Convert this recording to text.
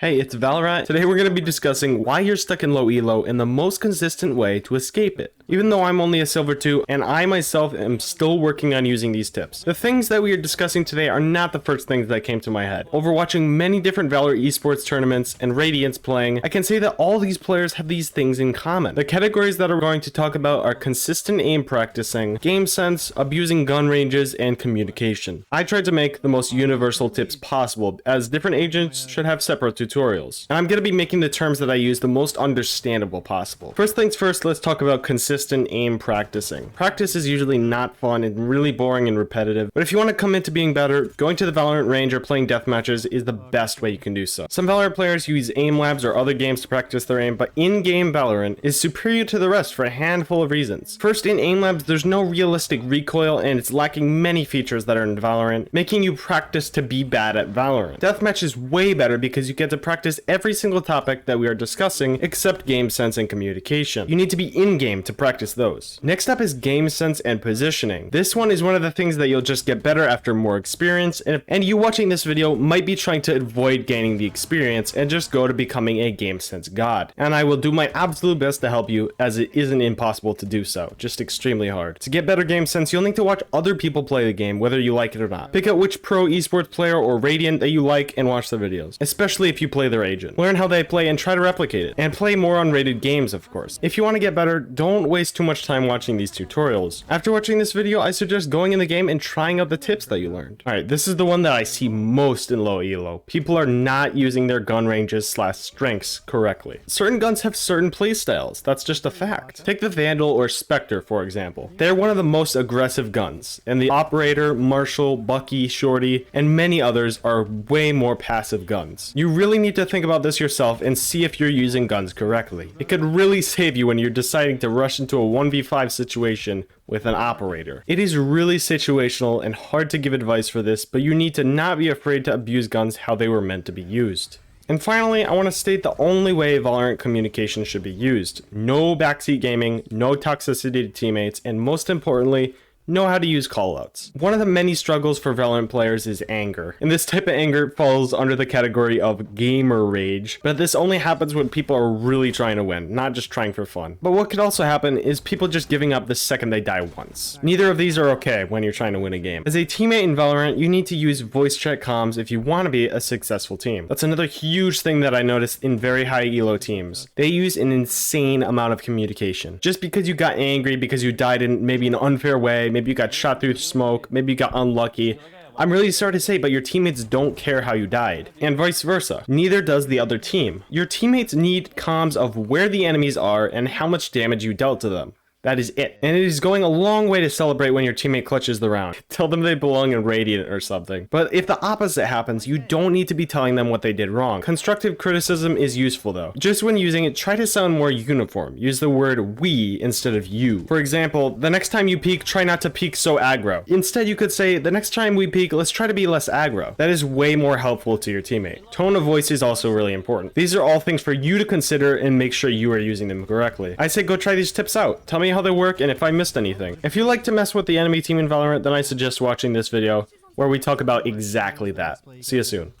Hey, it's Valorant. Today we're going to be discussing why you're stuck in low elo and the most consistent way to escape it. Even though I'm only a silver 2 and I myself am still working on using these tips. The things that we are discussing today are not the first things that came to my head. Over watching many different Valor esports tournaments and Radiance playing, I can say that all these players have these things in common. The categories that we're going to talk about are consistent aim practicing, game sense, abusing gun ranges, and communication. I tried to make the most universal tips possible, as different agents should have separate tutorials. And I'm going to be making the terms that I use the most understandable possible. First things first, let's talk about consistent aim practicing. Practice is usually not fun and really boring and repetitive, but if you want to come into being better, going to the Valorant range or playing deathmatches is the best way you can do so. Some Valorant players use aim labs or other games to practice their aim, but in-game Valorant is superior to the rest for a handful of reasons. First, in aim labs, there's no realistic recoil and it's lacking many features that are in Valorant, making you practice to be bad at Valorant. Deathmatch is way better because you get to practice every single topic that we are discussing except game sense and communication. You need to be in-game to practice those. Next up is game sense and positioning. This one is one of the things that you'll just get better after more experience, and you watching this video might be trying to avoid gaining the experience and just go to becoming a game sense god. And I will do my absolute best to help you, as it isn't impossible to do so, just extremely hard. To get better game sense, you'll need to watch other people play the game, whether you like it or not. Pick out which pro esports player or Radiant that you like and watch the videos, especially if you play their agent. Learn how they play and try to replicate it, and play more unrated games, of course. If you want to get better, don't waste too much time watching these tutorials. After watching this video, I suggest going in the game and trying out the tips that you learned. Alright, this is the one that I see most in low elo. People are not using their gun ranges / strengths correctly. Certain guns have certain playstyles, that's just a fact. Take the Vandal or Spectre for example. They're one of the most aggressive guns, and the Operator, Marshall, Bucky, Shorty, and many others are way more passive guns. You really need to think about this yourself and see if you're using guns correctly. It could really save you when you're deciding to rush into a 1v5 situation with an Operator. It is really situational and hard to give advice for this, but you need to not be afraid to abuse guns how they were meant to be used. And finally, I want to state the only way Valorant communication should be used. No backseat gaming, no toxicity to teammates, and most importantly, know how to use callouts. One of the many struggles for Valorant players is anger, and this type of anger falls under the category of gamer rage, but this only happens when people are really trying to win, not just trying for fun. But what could also happen is people just giving up the second they die once. Neither of these are okay when you're trying to win a game. As a teammate in Valorant, you need to use voice chat comms if you want to be a successful team. That's another huge thing that I noticed in very high elo teams. They use an insane amount of communication. Just because you got angry because you died in maybe an unfair way, maybe you got shot through smoke, maybe you got unlucky. I'm really sorry to say, but your teammates don't care how you died. And vice versa. Neither does the other team. Your teammates need comms of where the enemies are and how much damage you dealt to them. That is it. And it is going a long way to celebrate when your teammate clutches the round. Tell them they belong in Radiant or something. But if the opposite happens, you don't need to be telling them what they did wrong. Constructive criticism is useful though. Just when using it, try to sound more uniform. Use the word we instead of you. For example, the next time you peek, try not to peek so aggro. Instead, you could say, the next time we peek, let's try to be less aggro. That is way more helpful to your teammate. Tone of voice is also really important. These are all things for you to consider and make sure you are using them correctly. I say go try these tips out. Tell me how they work and if I missed anything. If you like to mess with the enemy team in Valorant, then I suggest watching this video where we talk about exactly that. See you soon.